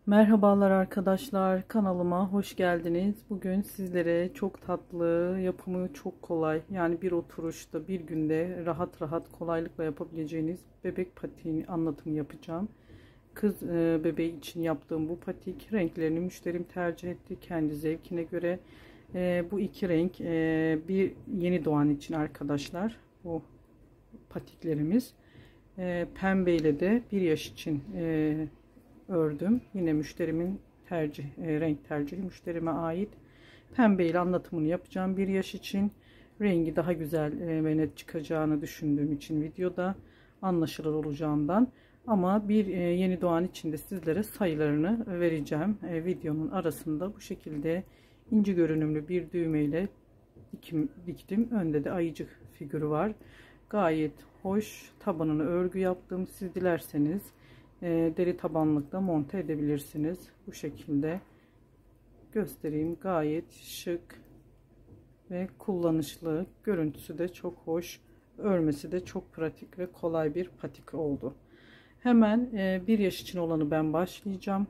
Merhabalar arkadaşlar, kanalıma hoş geldiniz. Bugün sizlere çok tatlı, yapımı çok kolay, yani bir oturuşta bir günde rahat rahat kolaylıkla yapabileceğiniz bebek patiği anlatımı yapacağım. Kız bebeği için yaptığım bu patik renklerini müşterim tercih etti kendi zevkine göre. Bu iki renk bir yeni doğan için arkadaşlar, bu patiklerimiz. Pembe ile de bir yaş için ördüm. Yine müşterimin renk tercihi müşterime ait. Pembe ile anlatımını yapacağım bir yaş için. Rengi daha güzel ve net çıkacağını düşündüğüm için videoda anlaşılır olacağından. Ama bir yeni doğan için de sizlere sayılarını vereceğim. Videonun arasında bu şekilde inci görünümlü bir düğme ile diktim. Önde de ayıcık figürü var. Gayet hoş. Tabanını örgü yaptım. Siz dilerseniz deri tabanlıkta monte edebilirsiniz. Bu şekilde göstereyim. Gayet şık ve kullanışlı. Görüntüsü de çok hoş. Örmesi de çok pratik ve kolay bir patik oldu. Hemen bir yaş için olanı ben başlayacağım.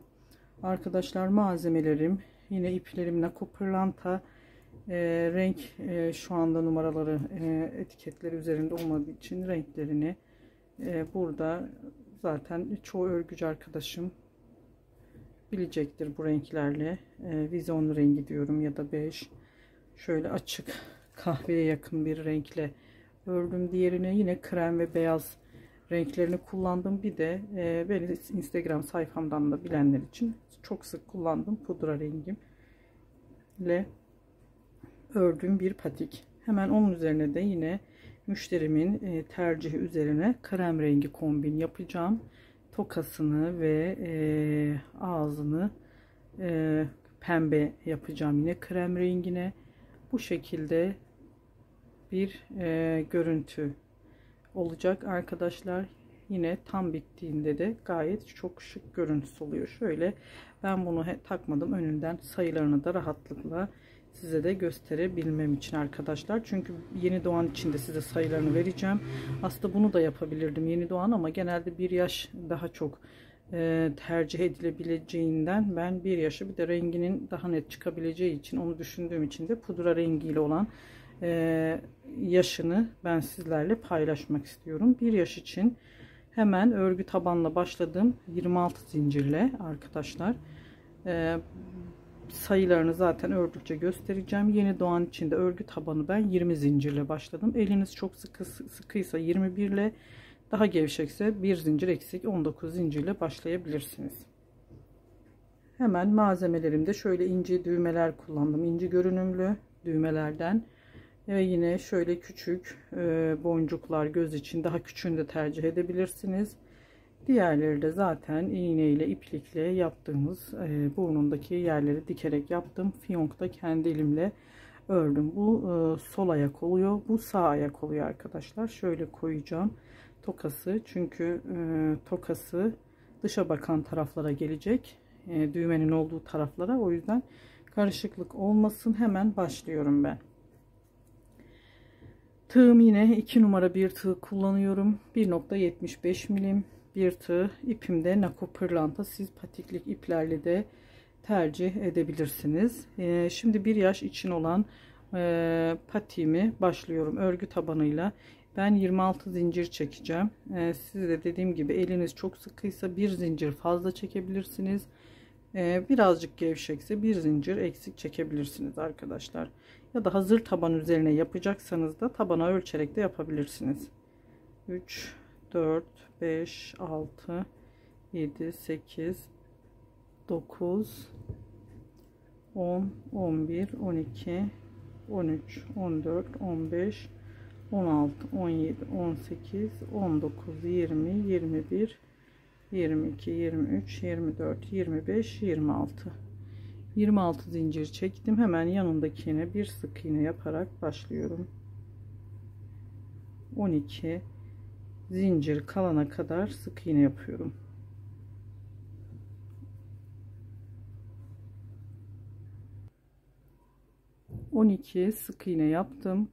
Arkadaşlar, malzemelerim yine iplerim Nako Pırlanta. Renk şu anda numaraları etiketleri üzerinde olmadığı için renklerini burada zaten çoğu örgücü arkadaşım bilecektir bu renklerle. Vizon rengi diyorum ya da bej. Şöyle açık kahveye yakın bir renkle ördüm. Diğerine yine krem ve beyaz renklerini kullandım. Bir de beni Instagram sayfamdan da bilenler için çok sık kullandım pudra rengimle ördüğüm bir patik. Hemen onun üzerine de yine müşterimin tercihi üzerine krem rengi kombin yapacağım. Tokasını ve ağzını pembe yapacağım yine krem rengine. Bu şekilde bir görüntü olacak arkadaşlar. Yine tam bittiğinde de gayet çok şık görüntüsü oluyor. Şöyle ben bunu takmadım, önünden sayılarını da rahatlıkla size de gösterebilmem için arkadaşlar. Çünkü yeni doğan için de size sayılarını vereceğim. Aslında bunu da yapabilirdim yeni doğan, ama genelde bir yaş daha çok tercih edilebileceğinden ben bir yaşı, bir de renginin daha net çıkabileceği için, onu düşündüğüm için de pudra rengiyle olan yaşını ben sizlerle paylaşmak istiyorum. Bir yaş için hemen örgü tabanla başladım. 26 zincirle arkadaşlar. Sayılarını zaten ördükçe göstereceğim. Yeni doğan için de örgü tabanı ben 20 zincirle başladım. Eliniz çok sıkıysa 21 ile, daha gevşekse bir zincir eksik 19 zincirle başlayabilirsiniz. Hemen malzemelerimde şöyle ince düğmeler kullandım. İnci görünümlü düğmelerden. Ve yine şöyle küçük boncuklar, göz için daha küçüğünü de tercih edebilirsiniz. Diğerleri de zaten iğne ile iplikle yaptığımız burnundaki yerleri dikerek yaptım. Fiyonkta kendi elimle ördüm. Bu sol ayak oluyor. Bu sağ ayak oluyor arkadaşlar. Şöyle koyacağım tokası. Çünkü tokası dışa bakan taraflara gelecek. Düğmenin olduğu taraflara. O yüzden karışıklık olmasın. Hemen başlıyorum ben. Tığım yine 2 numara bir tığ kullanıyorum. 1.75 milim bir tığ. İpim de Nako Pırlanta. Siz patiklik iplerle de tercih edebilirsiniz. Şimdi bir yaş için olan patiğimi başlıyorum. Örgü tabanıyla ben 26 zincir çekeceğim. Siz de dediğim gibi eliniz çok sıkıysa bir zincir fazla çekebilirsiniz. Birazcık gevşekse bir zincir eksik çekebilirsiniz arkadaşlar. Ya da hazır taban üzerine yapacaksanız da tabana ölçerek de yapabilirsiniz. 3 4 5 6 7 8 9 10 11 12 13 14 15 16 17 18 19 20 21 22 23 24 25 26 zincir çektim. Hemen yanındakine bir sık iğne yaparak başlıyorum. 12 zincir kalana kadar sık iğne yapıyorum. ...12 sık iğne yaptım.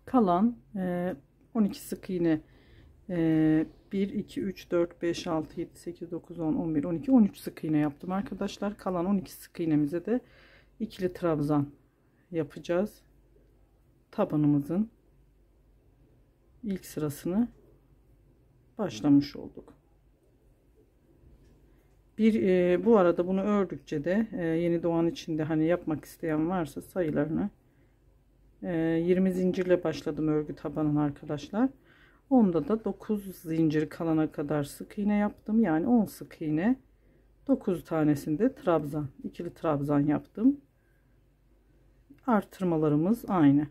Kalan 12 sık iğne 1 2 3 4 5 6 7 8 9 10 11 12 13 sık iğne yaptım arkadaşlar. Kalan 12 sık iğnemize de ikili trabzan yapacağız. Tabanımızın ilk sırasını başlamış olduk. Bu arada bunu ördükçe de yeni doğan içinde hani yapmak isteyen varsa sayılarını 20 zincirle başladım örgü tabanın arkadaşlar. Onda da 9 zincir kalana kadar sık iğne yaptım. Yani 10 sık iğne, 9 tanesinde trabzan, ikili trabzan yaptım. Artırmalarımız aynı.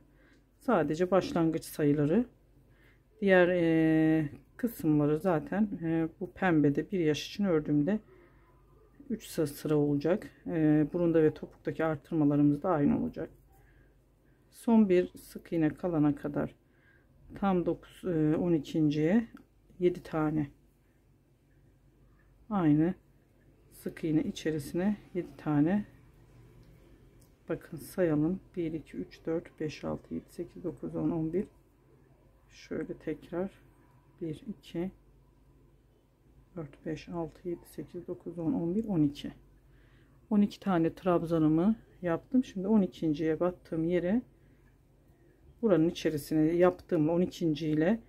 Sadece başlangıç sayıları. Diğer kısımları zaten bu pembede bir yaş için ördüğümde 3 sıra olacak. Burunda ve topuktaki artırmalarımız da aynı olacak. Son bir sık iğne kalana kadar tam 9 12.'ye 7 tane aynı sık iğne içerisine 7 tane, bakın sayalım, 1 2 3 4 5 6 7 8 9 10 11, şöyle tekrar 1 2 4 5 6 7 8 9 10 11 12 12 tane trabzanımı yaptım. Şimdi 12.'ye battığım yere, buranın içerisine yaptığım 12. ile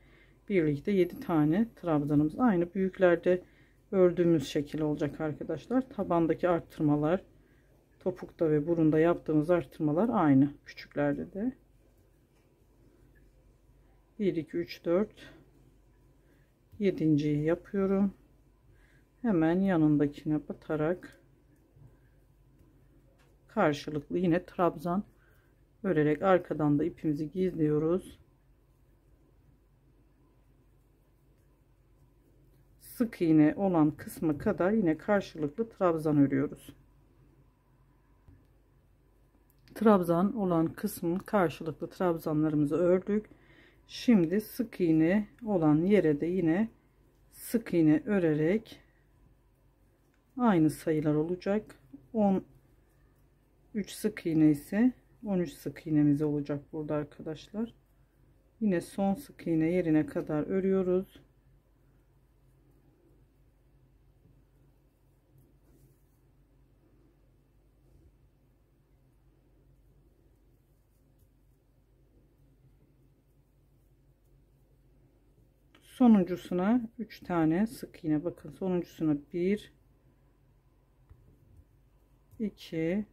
birlikte 7 tane trabzanımız aynı büyüklerde ördüğümüz şekil olacak arkadaşlar. Tabandaki arttırmalar, topukta ve burunda yaptığımız arttırmalar aynı küçüklerde de. 1 2 3 4 7.'yi yapıyorum. Hemen yanındakine batarak karşılıklı yine trabzan örerek arkadan da ipimizi gizliyoruz. Sık iğne olan kısmı kadar yine karşılıklı trabzan örüyoruz. Trabzan olan kısmın karşılıklı trabzanlarımızı ördük. Şimdi sık iğne olan yere de yine sık iğne örerek aynı sayılar olacak. 13 sık iğne ise 13 sık iğnemiz olacak burada arkadaşlar. Yine son sık iğne yerine kadar örüyoruz. Sonuncusuna 3 tane sık iğne, bakın sonuncusuna 1 2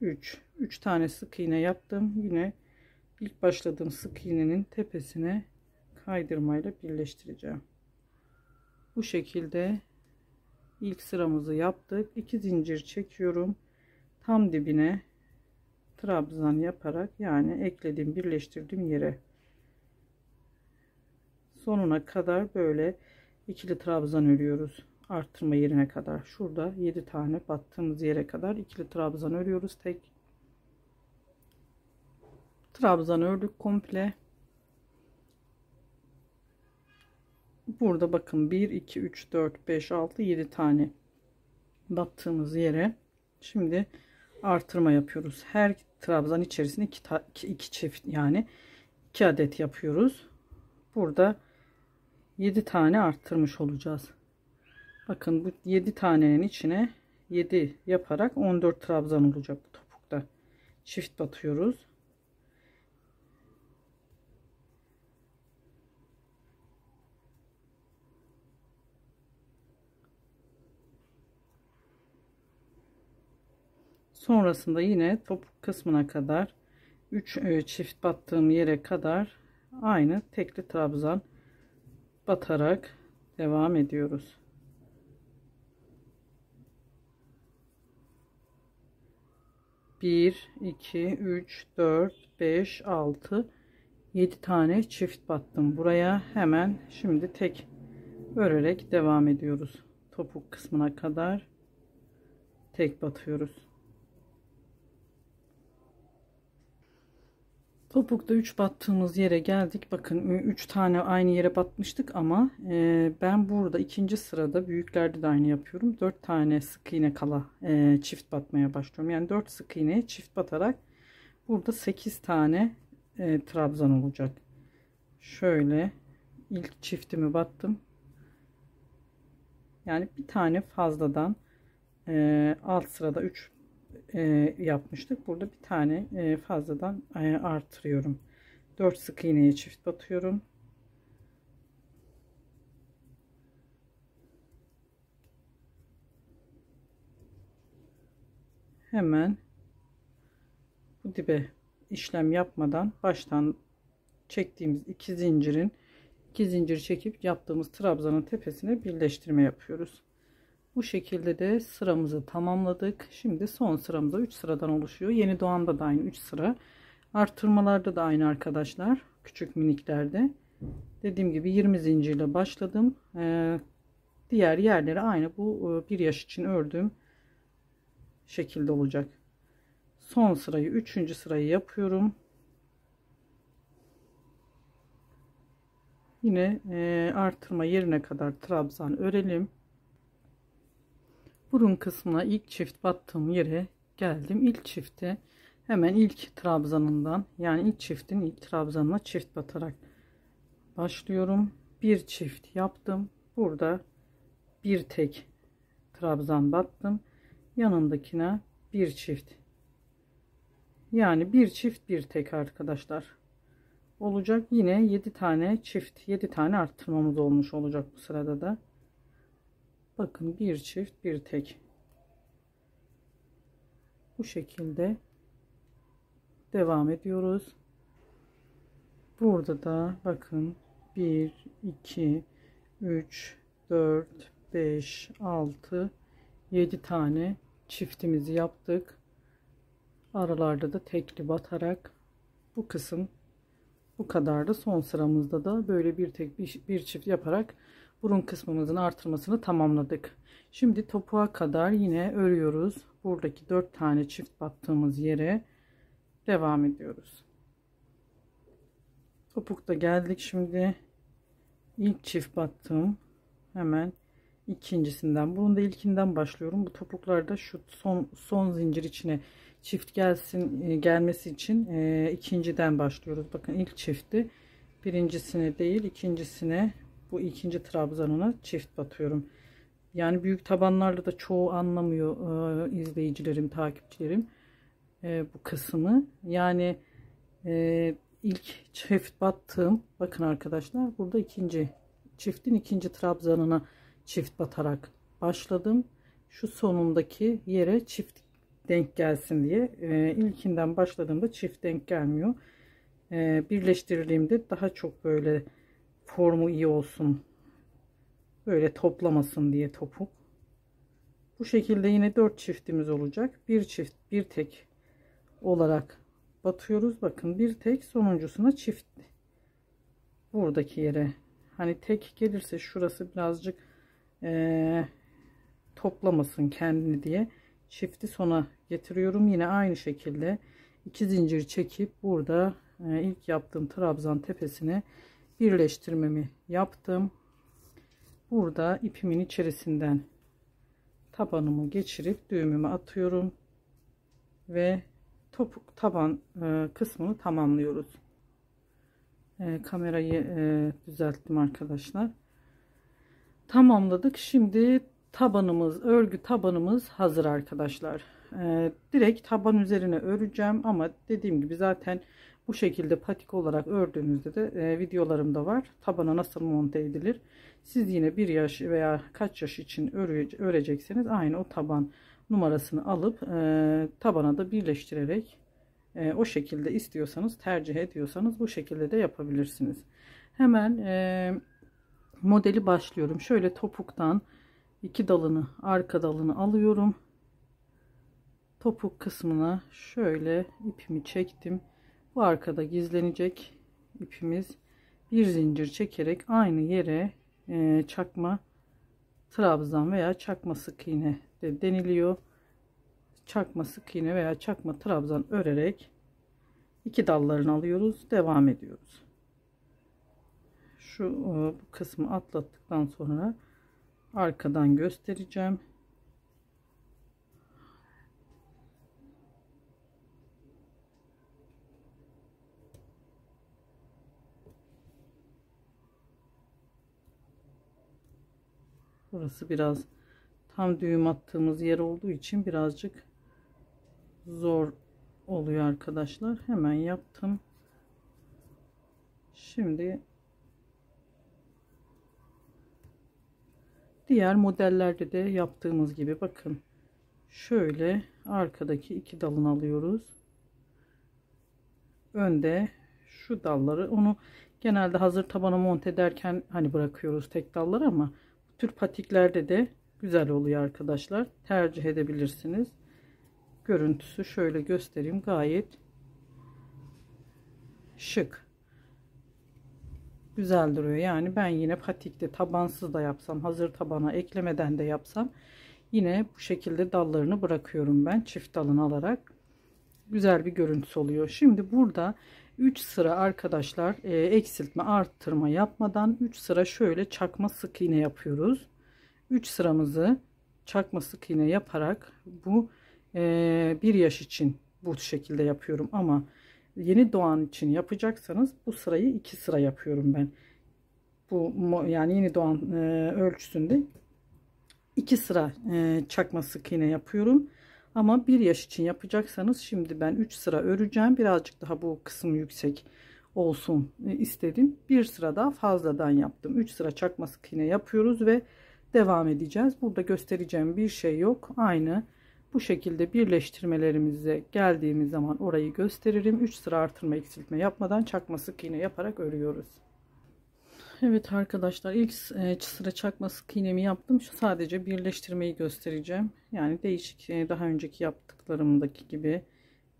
3 tane sık iğne yaptım. Yine ilk başladığım sık iğnenin tepesine kaydırmayla birleştireceğim. Bu şekilde ilk sıramızı yaptık. 2 zincir çekiyorum. Tam dibine trabzan yaparak, yani eklediğim birleştirdiğim yere sonuna kadar böyle ikili trabzan örüyoruz. Arttırma yerine kadar. Şurada 7 tane battığımız yere kadar ikili trabzan örüyoruz. Tek trabzan ördük komple. Burada bakın 1 2 3 4 5 6 7 tane battığımız yere şimdi artırma yapıyoruz. Her trabzan içerisine 2 çift, yani 2 adet yapıyoruz. Burada 7 tane arttırmış olacağız. Bakın bu 7 tanenin içine 7 yaparak 14 trabzan olacak bu topukta. Çift batıyoruz. Sonrasında yine topuk kısmına kadar 3 çift battığım yere kadar aynı tekli trabzan batarak devam ediyoruz. 1 2 3 4 5 6 7 tane çift battım buraya. Hemen şimdi tek örerek devam ediyoruz. Topuk kısmına kadar tek batıyoruz. Topukta 3 battığımız yere geldik. Bakın 3 tane aynı yere batmıştık ama ben burada ikinci sırada büyüklerde de aynı yapıyorum. 4 tane sık iğne kala çift batmaya başlıyorum. Yani 4 sık iğneye çift batarak burada 8 tane trabzan olacak. Şöyle ilk çiftimi battım. Yani bir tane fazladan alt sırada 3 yapmıştık. Burada bir tane fazladan artırıyorum. 4 sık iğneye çift batıyorum. Hemen bu dibe işlem yapmadan baştan çektiğimiz iki zincir çekip yaptığımız trabzanın tepesine birleştirme yapıyoruz. Bu şekilde de sıramızı tamamladık. Şimdi son sıramızda 3 sıradan oluşuyor. Yeni doğanda da aynı 3 sıra. Artırmalarda da aynı arkadaşlar. Küçük miniklerde. Dediğim gibi 20 zincirle başladım. Diğer yerleri aynı bu bir yaş için ördüğüm şekilde olacak. Son sırayı 3. sırayı yapıyorum. Yine artırma yerine kadar trabzan örelim. Burun kısmına ilk çift battığım yere geldim. İlk çifte hemen ilk trabzanından, yani ilk çiftin ilk trabzanına çift batarak başlıyorum. Bir çift yaptım. Burada bir tek trabzan battım. Yanındakine bir çift. Yani bir çift bir tek arkadaşlar olacak. Yine 7 tane çift, 7 tane arttırmamız olmuş olacak bu sırada da. Bakın bir çift bir tek. Bu şekilde devam ediyoruz. Burada da bakın 1 2 3 4 5 6 7 tane çiftimizi yaptık. Aralarda da tekli batarak bu kısım bu kadar da son sıramızda da böyle bir tek bir çift yaparak burun kısmımızın artırmasını tamamladık. Şimdi topuğa kadar yine örüyoruz. Buradaki 4 tane çift battığımız yere devam ediyoruz. Topukta geldik. Şimdi ilk çift battım. Hemen ikincisinden. Bunun da ilkinden başlıyorum. Bu topuklarda şu son zincir içine çift gelmesi için ikinciden başlıyoruz. Bakın ilk çifti birincisine değil ikincisine, bu ikinci trabzanına çift batıyorum. Yani büyük tabanlarla da çoğu anlamıyor izleyicilerim, takipçilerim bu kısmı. Yani ilk çift battığım, bakın arkadaşlar burada çiftin ikinci trabzanına çift batarak başladım. Şu sonundaki yere çift denk gelsin diye ilkinden başladığımda çift denk gelmiyor. Birleştirdiğimde daha çok böyle formu iyi olsun, böyle toplamasın diye topuk. Bu şekilde yine 4 çiftimiz olacak. Bir çift bir tek olarak batıyoruz. Bakın bir tek, sonuncusuna çift. Buradaki yere hani tek gelirse şurası birazcık toplamasın kendini diye çifti sona getiriyorum. Yine aynı şekilde 2 zincir çekip burada ilk yaptığım trabzan tepesine birleştirmemi yaptım. Burada ipimin içerisinden tabanımı geçirip düğümümü atıyorum ve topuk taban kısmını tamamlıyoruz. Kamerayı düzelttim arkadaşlar. Tamamladık. Şimdi örgü tabanımız hazır arkadaşlar. Direkt taban üzerine öreceğim ama dediğim gibi zaten bu şekilde patik olarak ördüğünüzde de videolarımda var. Tabana nasıl monte edilir. Siz yine bir yaş veya kaç yaş için örecekseniz aynı o taban numarasını alıp tabana da birleştirerek o şekilde istiyorsanız, tercih ediyorsanız bu şekilde de yapabilirsiniz. Hemen modeli başlıyorum. Şöyle topuktan iki dalını, arka dalını alıyorum. Topuk kısmına şöyle ipimi çektim. Bu arkada gizlenecek ipimiz. Bir zincir çekerek aynı yere çakma trabzan veya çakma sık iğne de deniliyor. Çakma sık iğne veya çakma trabzan örerek iki dallarını alıyoruz. Devam ediyoruz. Bu kısmı atlattıktan sonra arkadan göstereceğim. Burası biraz tam düğüm attığımız yer olduğu için birazcık zor oluyor arkadaşlar. Hemen yaptım. Şimdi diğer modellerde de yaptığımız gibi bakın. Şöyle arkadaki iki dalını alıyoruz. Önde şu dalları, onu genelde hazır tabana monte ederken hani bırakıyoruz tek dalları, ama bu tür patiklerde de güzel oluyor arkadaşlar. Tercih edebilirsiniz. Görüntüsü şöyle göstereyim. Gayet şık. Güzel duruyor. Yani ben yine patikte tabansız da yapsam, hazır tabana eklemeden de yapsam yine bu şekilde dallarını bırakıyorum ben. Çift dalını alarak. Güzel bir görüntüsü oluyor. Şimdi burada 3 sıra arkadaşlar eksiltme arttırma yapmadan 3 sıra şöyle çakma sık iğne yapıyoruz. 3 sıramızı çakma sık iğne yaparak bu bir yaş için bu şekilde yapıyorum, ama yeni doğan için yapacaksanız bu sırayı 2 sıra yapıyorum ben. Bu yani yeni doğan ölçüsünde 2 sıra çakma sık iğne yapıyorum. Ama bir yaş için yapacaksanız şimdi ben 3 sıra öreceğim. Birazcık daha bu kısım yüksek olsun istedim. Bir sıra daha fazladan yaptım. 3 sıra çakma sık iğne yapıyoruz ve devam edeceğiz. Burada göstereceğim bir şey yok. Aynı bu şekilde birleştirmelerimize geldiğimiz zaman orayı gösteririm. 3 sıra artırma eksiltme yapmadan çakma sık iğne yaparak örüyoruz. Evet arkadaşlar, ilk sıra çakma sık iğnemi yaptım. Sadece birleştirmeyi göstereceğim. Yani değişik, daha önceki yaptıklarımdaki gibi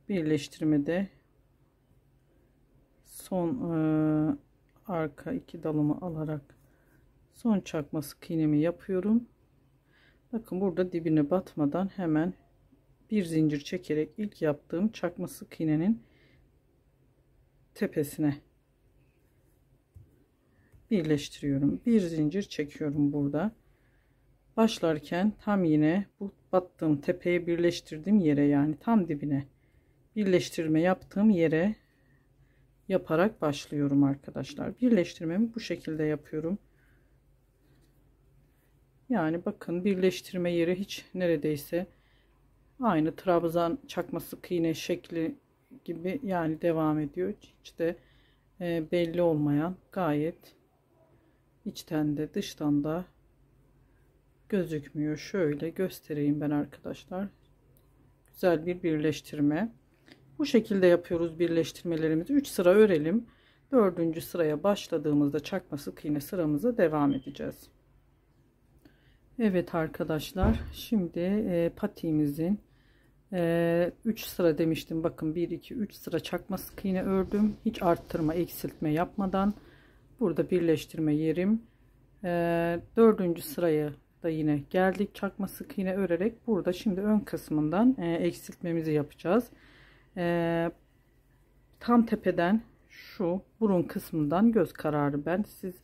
birleştirmede son arka iki dalımı alarak son çakma sık iğnemi yapıyorum. Bakın burada dibine batmadan hemen bir zincir çekerek ilk yaptığım çakma sık iğnenin tepesine birleştiriyorum. Bir zincir çekiyorum burada. Başlarken tam yine bu battığım tepeye birleştirdiğim yere, yani tam dibine birleştirme yaptığım yere yaparak başlıyorum arkadaşlar. Birleştirmemi bu şekilde yapıyorum. Yani bakın, birleştirme yeri hiç neredeyse aynı trabzan çakma sık iğne şekli gibi yani devam ediyor. Hiç de belli olmayan, gayet içten de dıştan da gözükmüyor. Şöyle göstereyim ben arkadaşlar. Güzel bir birleştirme. Bu şekilde yapıyoruz birleştirmelerimizi. 3 sıra örelim. 4. sıraya başladığımızda çakma sık iğne sıramıza devam edeceğiz. Evet arkadaşlar, şimdi patiğimizin 3 sıra demiştim. Bakın 1 2 3 sıra çakma sık iğne ördüm. Hiç arttırma eksiltme yapmadan. Burada birleştirme yerim. 4. sıraya da yine geldik. Çakma sık iğne örerek burada şimdi ön kısmından eksiltmemizi yapacağız. Tam tepeden şu burun kısmından göz kararı ben. Siz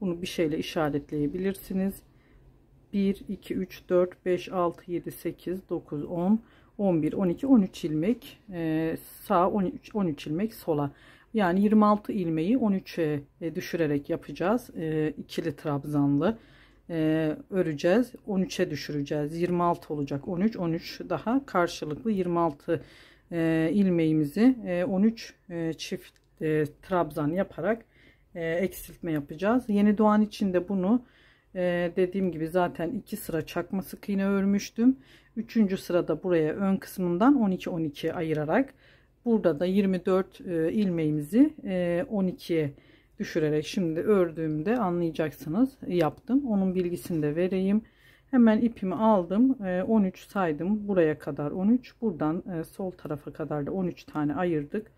bunu bir şeyle işaretleyebilirsiniz. 1 2 3 4 5 6 7 8 9 10 11 12 13 ilmek sağa, 13 ilmek sola. Yani 26 ilmeği 13'e düşürerek yapacağız. İkili trabzanlı öreceğiz. 13'e düşüreceğiz. 26 olacak. 13 13 daha karşılıklı 26 ilmeğimizi 13 çift trabzan yaparak eksiltme yapacağız. Yeni doğan için de bunu dediğim gibi zaten 2 sıra çakma sık iğne örmüştüm. 3. sırada buraya ön kısmından 12 12 ayırarak, burada da 24 ilmeğimizi 12'ye düşürerek şimdi ördüğümde anlayacaksınız yaptım. Onun bilgisini de vereyim. Hemen ipimi aldım. 13 saydım. Buraya kadar 13. Buradan sol tarafa kadar da 13 tane ayırdık.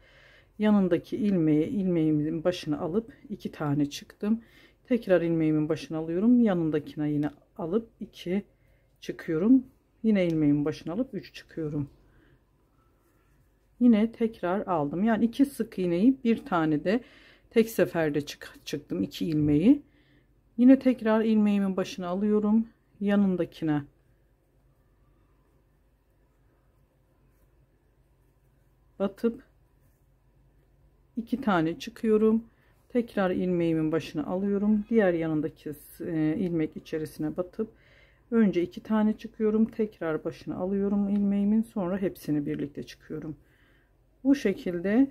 Yanındaki ilmeğimizin başını alıp 2 tane çıktım. Tekrar ilmeğimin başına alıyorum. Yanındakine yine alıp 2 çıkıyorum. Yine ilmeğimin başına alıp 3 çıkıyorum. Yine tekrar aldım. Yani 2 sık iğneyi bir tane de tek seferde çıktım. 2 ilmeği. Yine tekrar ilmeğimin başına alıyorum. Yanındakine batıp 2 tane çıkıyorum. Tekrar ilmeğimin başına alıyorum. Diğer yanındaki ilmek içerisine batıp önce 2 tane çıkıyorum. Tekrar başına alıyorum ilmeğimin. Sonra hepsini birlikte çıkıyorum. Bu şekilde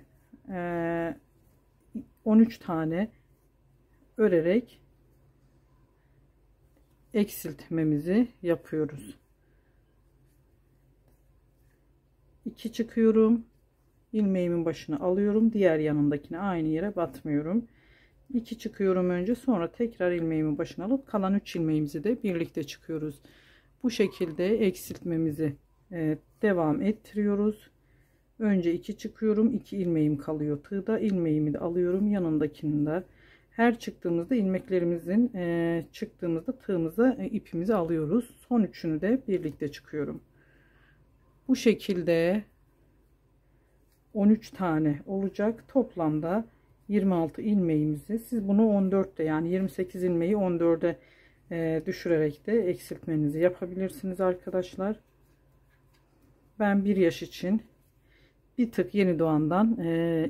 13 tane örerek eksiltmemizi yapıyoruz. 2 çıkıyorum. İlmeğimin başına alıyorum. Diğer yanındakine aynı yere batmıyorum. 2 çıkıyorum önce, sonra tekrar ilmeğimin başına alıp kalan 3 ilmeğimizi de birlikte çıkıyoruz. Bu şekilde eksiltmemizi devam ettiriyoruz. Önce 2 çıkıyorum. 2 ilmeğim kalıyor tığda. İlmeğimi de alıyorum yanındakini de. Her çıktığımızda ilmeklerimizin çıktığımızda tığımıza ipimizi alıyoruz. Son üçünü de birlikte çıkıyorum. Bu şekilde 13 tane olacak. Toplamda 26 ilmeğimizi, siz bunu 14'te, yani 28 ilmeği 14'e düşürerek de eksiltmenizi yapabilirsiniz arkadaşlar. Ben bir yaş için bir tık yeni doğandan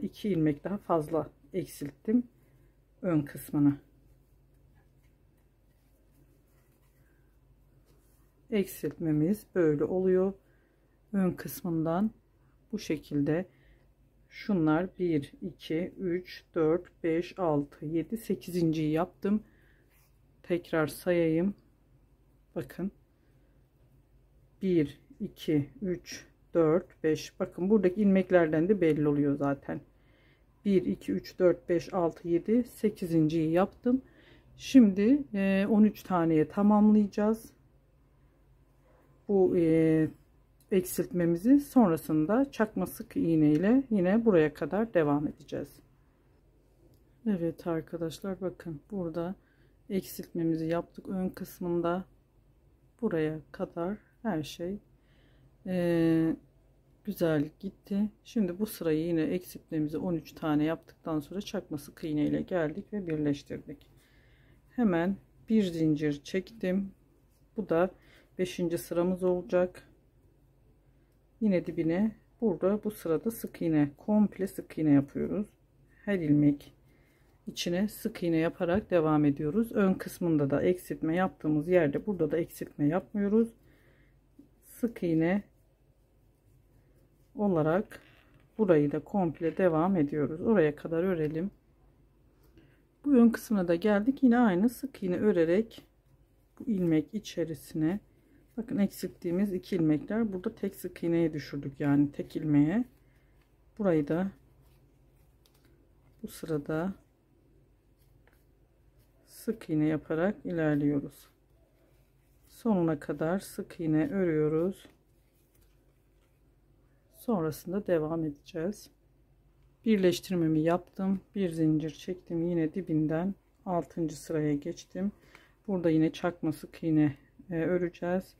2 ilmek daha fazla eksilttim ön kısmını. Eksiltmemiz böyle oluyor. Ön kısmından bu şekilde. Şunlar 1 2 3 4 5 6 7 8.'yi yaptım. Tekrar sayayım. Bakın 1 2 3 4 5, bakın buradaki ilmeklerden de belli oluyor zaten. 1 2 3 4 5 6 7 8.'yi yaptım. Şimdi 13 taneye tamamlayacağız bu eksiltmemizi. Sonrasında çakma sık iğne ile yine buraya kadar devam edeceğiz. Evet arkadaşlar, bakın burada eksiltmemizi yaptık. Ön kısmında buraya kadar her şey güzel gitti. Şimdi bu sırayı yine eksiltmemizi 13 tane yaptıktan sonra çakma sık iğne ile geldik ve birleştirdik. Hemen bir zincir çektim. Bu da 5. sıramız olacak. Yine dibine, burada bu sırada sık iğne, komple sık iğne yapıyoruz. Her ilmek içine sık iğne yaparak devam ediyoruz. Ön kısmında da eksiltme yaptığımız yerde burada da eksiltme yapmıyoruz. Sık iğne olarak burayı da komple devam ediyoruz. Oraya kadar örelim. Bu ön kısmına da geldik. Yine aynı sık iğne örerek bu ilmek içerisine, bakın eksilttiğimiz 2 ilmekler burada tek sık iğneye düşürdük, yani tek ilmeğe. Burayı da bu sırada sık iğne yaparak ilerliyoruz. Sonuna kadar sık iğne örüyoruz. Sonrasında devam edeceğiz. Birleştirmemi yaptım. Bir zincir çektim. Yine dibinden 6. sıraya geçtim. Burada yine çakma sık iğne öreceğiz.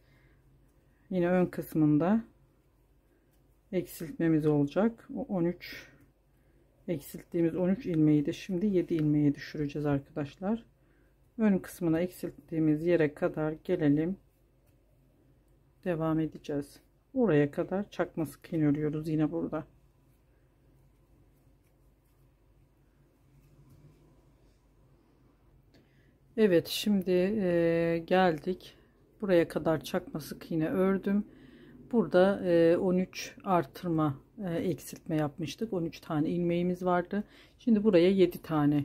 Yine ön kısmında eksiltmemiz olacak. O 13 eksilttiğimiz 13 ilmeği de şimdi 7 ilmeğe düşüreceğiz arkadaşlar. Ön kısmına eksilttiğimiz yere kadar gelelim. Devam edeceğiz. Oraya kadar çakma sık iğne örüyoruz yine burada. Evet, şimdi geldik. Buraya kadar çakma sık iğne ördüm. Burada 13 artırma eksiltme yapmıştık. 13 tane ilmeğimiz vardı. Şimdi buraya 7 tane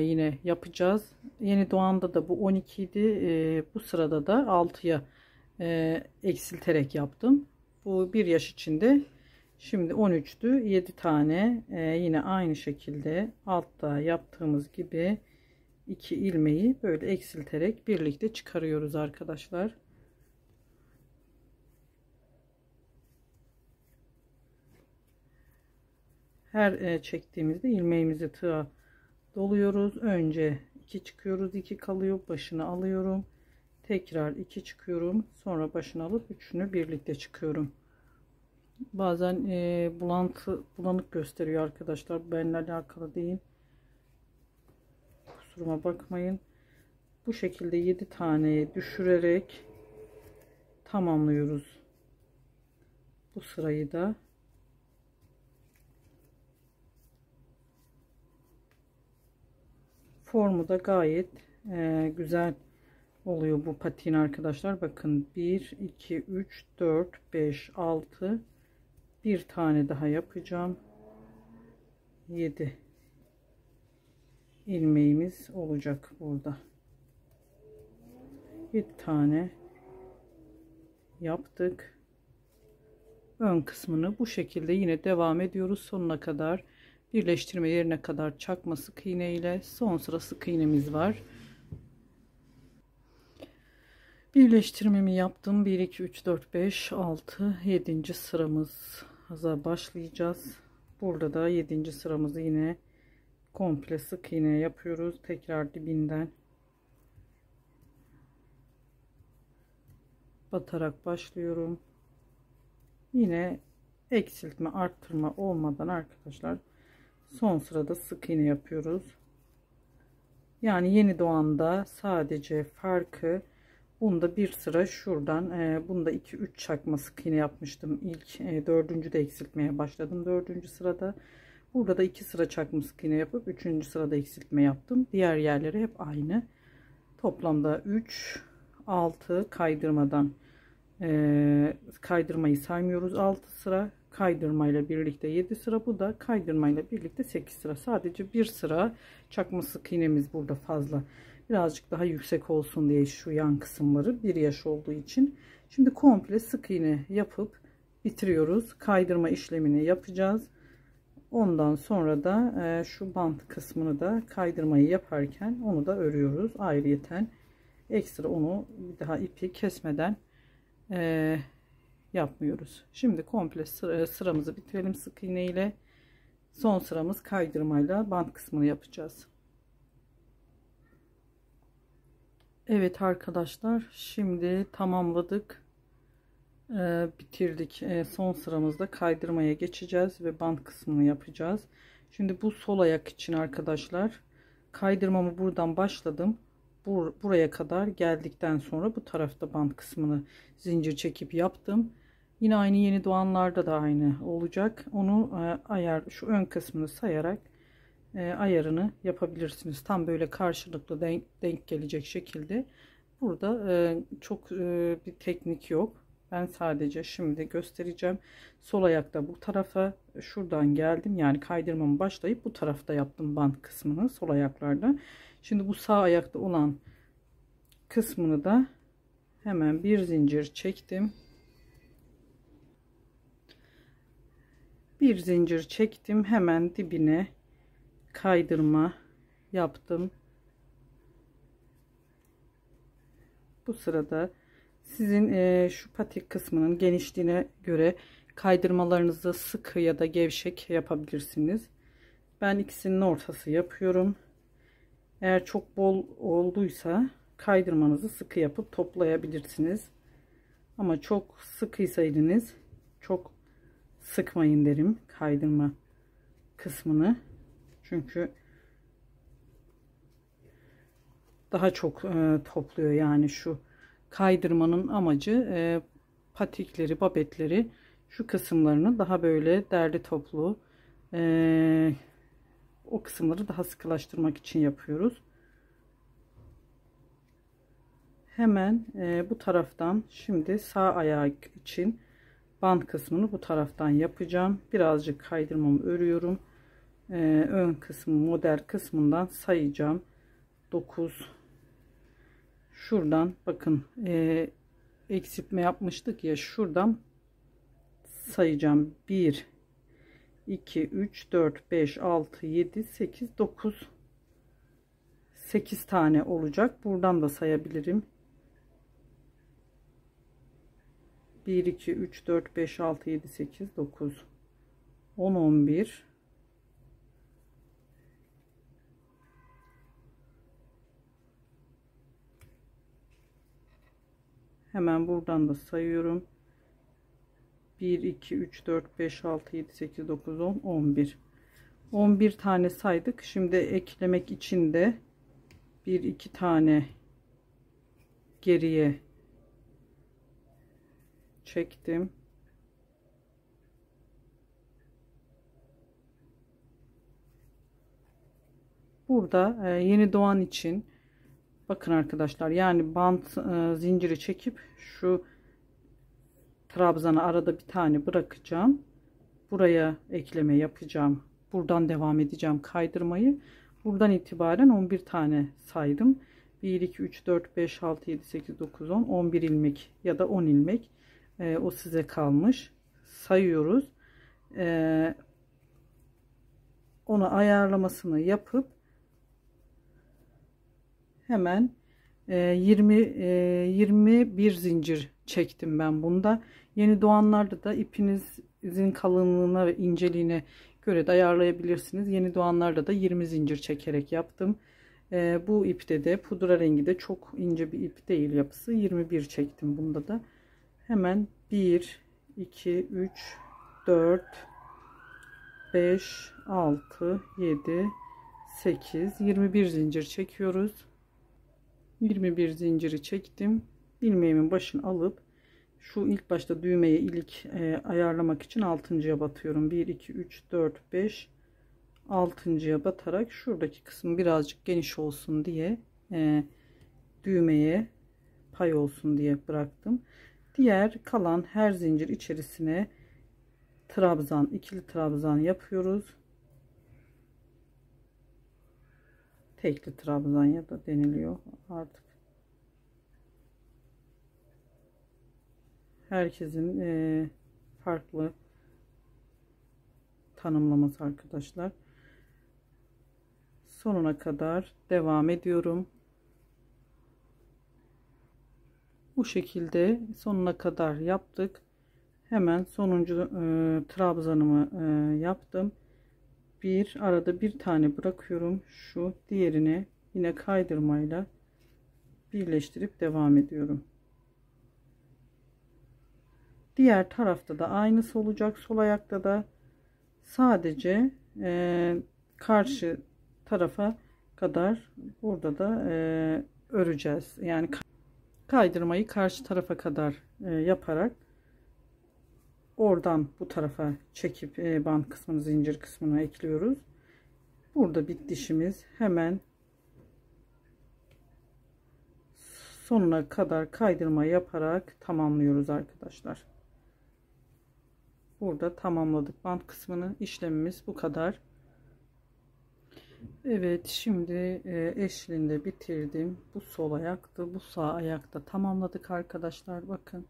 yine yapacağız. Yeni doğanda da bu 12 idi. Bu sırada da 6'ya eksilterek yaptım. Bu bir yaş içinde. Şimdi 13'tü. 7 tane yine aynı şekilde altta yaptığımız gibi 2 ilmeği böyle eksilterek birlikte çıkarıyoruz arkadaşlar. Her çektiğimizde ilmeğimizi tığa doluyoruz. Önce 2 çıkıyoruz, 2 kalıyor, başını alıyorum. Tekrar 2 çıkıyorum, sonra başını alıp üçünü birlikte çıkıyorum. Bazen bulanık gösteriyor arkadaşlar. Benimle alakalı değil. Kusuruma bakmayın. Bu şekilde 7 taneye düşürerek tamamlıyoruz. Bu sırayı da. formu da gayet güzel oluyor bu patiğin arkadaşlar. Bakın 1 2 3 4 5 6, bir tane daha yapacağım. 7 ilmeğimiz olacak burada. 7 tane yaptık. Ön kısmını bu şekilde yine devam ediyoruz sonuna kadar. Birleştirme yerine kadar çakma sık iğne ile son sıra sık iğnemiz var. Birleştirmemi yaptım. 1 2 3 4 5 6 7. sıramıza başlayacağız. Burada da 7. sıramızı yine komple sık iğne yapıyoruz. Tekrar dibinden batarak başlıyorum. Yine eksiltme arttırma olmadan arkadaşlar son sırada sık iğne yapıyoruz. Yani yeni doğanda sadece farkı, bunda bir sıra şuradan, bunda 2-3 çakma sık iğne yapmıştım. İlk dördüncüde eksiltmeye başladım. Dördüncü sırada burada da 2 sıra çakma sık iğne yapıp 3. sırada eksiltme yaptım. Diğer yerleri hep aynı. Toplamda 3 6 kaydırmadan, kaydırmayı saymıyoruz, 6 sıra kaydırmayla birlikte 7 sıra, bu da kaydırmayla birlikte 8 sıra. Sadece bir sıra çakma sık iğnemiz burada fazla, birazcık daha yüksek olsun diye şu yan kısımları, bir yaş olduğu için. Şimdi komple sık iğne yapıp bitiriyoruz. Kaydırma işlemini yapacağız. Ondan sonra da şu bant kısmını da kaydırmayı yaparken onu da örüyoruz ayrıyeten. Ekstra onu bir daha ipi kesmeden yapmıyoruz. Şimdi komple sıramızı bitirelim sık iğne ile. Son sıramız kaydırmayla bant kısmını yapacağız. Evet arkadaşlar, şimdi tamamladık, bitirdik. Son sıramızda kaydırmaya geçeceğiz ve bant kısmını yapacağız. Şimdi bu sol ayak için arkadaşlar kaydırmamı buradan başladım. Buraya kadar geldikten sonra bu tarafta bant kısmını zincir çekip yaptım. Yine aynı yeni doğanlarda da aynı olacak. Onu şu ön kısmını sayarak ayarını yapabilirsiniz. Tam böyle karşılıklı denk gelecek şekilde. Burada çok bir teknik yok. Ben sadece şimdi göstereceğim. Sol ayakta bu tarafa şuradan geldim. Yani kaydırmamı başlayıp bu tarafta yaptım bant kısmını sol ayaklarda. Şimdi bu sağ ayakta olan kısmını da hemen bir zincir çektim. Bir zincir çektim. Hemen dibine kaydırma yaptım. Bu sırada sizin şu patik kısmının genişliğine göre kaydırmalarınızı sık ya da gevşek yapabilirsiniz. Ben ikisinin ortası yapıyorum. Eğer çok bol olduysa kaydırmanızı sıkı yapıp toplayabilirsiniz. Ama çok sıkıysa eliniz, çok sıkmayın derim kaydırma kısmını. Çünkü daha çok topluyor. Yani şu kaydırmanın amacı patikleri, babetleri, şu kısımlarını daha böyle derli toplu, o kısımları daha sıkılaştırmak için yapıyoruz. Hemen bu taraftan şimdi sağ ayak için bant kısmını bu taraftan yapacağım. Birazcık kaydırmamı örüyorum. Ön kısmı, model kısmından sayacağım. 9. Şuradan bakın eksiltme yapmıştık ya, şuradan sayacağım. 1 2 3 4 5 6 7 8 9, 8 tane olacak. Buradan da sayabilirim. 1 2 3 4 5 6 7 8 9 10 11. Hemen buradan da sayıyorum. 1 2 3 4 5 6 7 8 9 10 11. 11 tane saydık. Şimdi eklemek için de 1 2 tane geriye çektim. Burada yeni doğan için bakın arkadaşlar, yani bant zinciri çekip şu trabzana arada bir tane bırakacağım. Buraya ekleme yapacağım. Buradan devam edeceğim kaydırmayı. Buradan itibaren 11 tane saydım. 1 2 3 4 5 6 7 8 9 10 11 ilmek ya da 10 ilmek, o size kalmış. Sayıyoruz. Onu ayarlamasını yapıp hemen 21 zincir çektim ben bunda. Yeni doğanlarda da ipinizin kalınlığına ve inceliğine göre de ayarlayabilirsiniz. Yeni doğanlarda da 20 zincir çekerek yaptım. Bu ipte de pudra rengi de çok ince bir ip değil yapısı. 21 çektim bunda da. Hemen 1 2 3 4 5 6 7 8 21 zincir çekiyoruz. 21 zinciri çektim. İlmeğimin başını alıp şu ilk başta düğmeye ilik ayarlamak için 6.'ya batıyorum. 1 2 3 4 5 6.'ya batarak şuradaki kısım birazcık geniş olsun diye düğmeye pay olsun diye bıraktım. Diğer kalan her zincir içerisine trabzan, ikili trabzan yapıyoruz. Tekli trabzan ya da deniliyor artık. Herkesin farklı tanımlaması arkadaşlar. Sonuna kadar devam ediyorum. Bu şekilde sonuna kadar yaptık. Hemen sonuncu trabzanımı yaptım. Arada bir tane bırakıyorum. Şu diğerini yine kaydırmayla birleştirip devam ediyorum. Diğer tarafta da aynısı olacak. Sol ayakta da sadece karşı tarafa kadar burada da öreceğiz. Yani kaydırmayı karşı tarafa kadar yaparak oradan bu tarafa çekip bant kısmını, zincir kısmını ekliyoruz. Burada bitişimiz. Hemen sonuna kadar kaydırma yaparak tamamlıyoruz arkadaşlar. Burada tamamladık bant kısmını. İşlemimiz bu kadar. Evet, şimdi eşliğinde bitirdim. Bu sol ayaktı, bu sağ ayakta tamamladık arkadaşlar. Bakın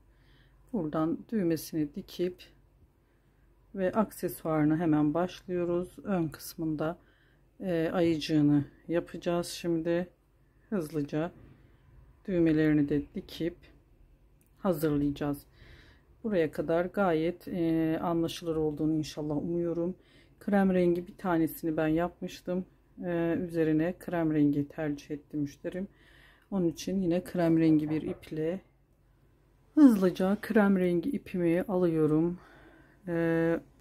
buradan düğmesini dikip ve aksesuarını hemen başlıyoruz. Ön kısmında ayıcığını yapacağız. Şimdi hızlıca düğmelerini de dikip hazırlayacağız. Buraya kadar gayet anlaşılır olduğunu inşallah umuyorum. Krem rengi bir tanesini ben yapmıştım. Üzerine krem rengi tercih etti müşterim. Onun için yine krem rengi bir iple hızlıca krem rengi ipimi alıyorum.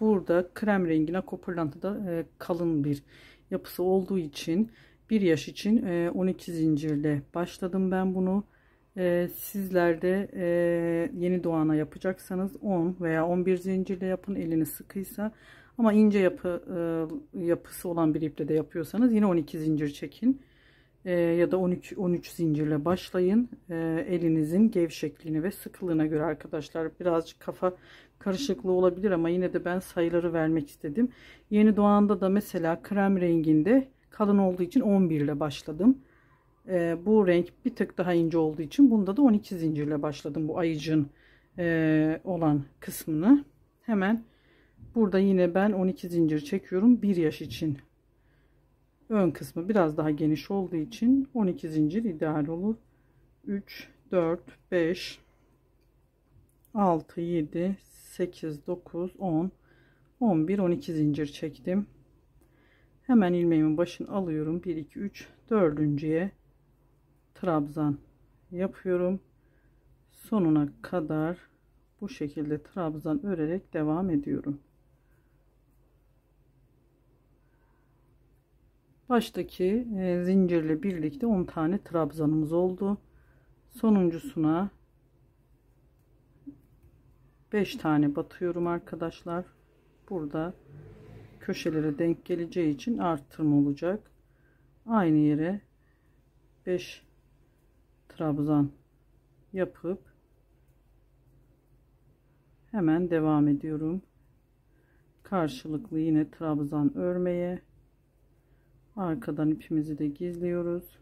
Burada krem rengi nako pırlantada kalın bir yapısı olduğu için bir yaş için 12 zincirle başladım ben bunu. Sizler de yeni doğana yapacaksanız 10 veya 11 zincirle yapın, eliniz sıkıysa. Ama ince yapısı olan bir iple de yapıyorsanız yine 12 zincir çekin. Ya da 13 zincirle başlayın. Elinizin gevşekliğine ve sıkılığına göre arkadaşlar. Birazcık kafa karışıklığı olabilir ama yine de ben sayıları vermek istedim. Yeni doğanda da mesela krem renginde kalın olduğu için 11 ile başladım. Bu renk bir tık daha ince olduğu için bunda da 12 zincirle başladım bu ayıcın olan kısmını. Hemen burada yine ben 12 zincir çekiyorum. 1 yaş için ön kısmı biraz daha geniş olduğu için 12 zincir ideal olur. 3 4 5 6 7 8 9 10 11 12 zincir çektim. Hemen ilmeğimin başını alıyorum. 1 2 3 dördüncüye trabzan yapıyorum. Sonuna kadar bu şekilde trabzan örerek devam ediyorum. Baştaki zincirle birlikte 10 tane trabzanımız oldu. Sonuncusuna 5 tane batıyorum arkadaşlar. Burada köşelere denk geleceği için arttırma olacak. aynı yere 5 trabzan yapıp hemen devam ediyorum. Karşılıklı yine trabzan örmeye. Arkadan ipimizi de gizliyoruz.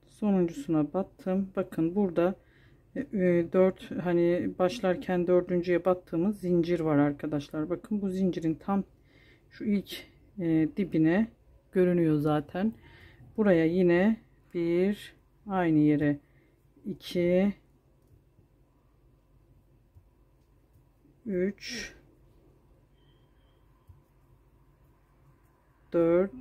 Sonuncusuna battım. Bakın burada 4 hani başlarken dördüncüye battığımız zincir var arkadaşlar. Bakın bu zincirin tam şu ilk dibine görünüyor zaten. Buraya yine bir, aynı yere 2, 3, 4,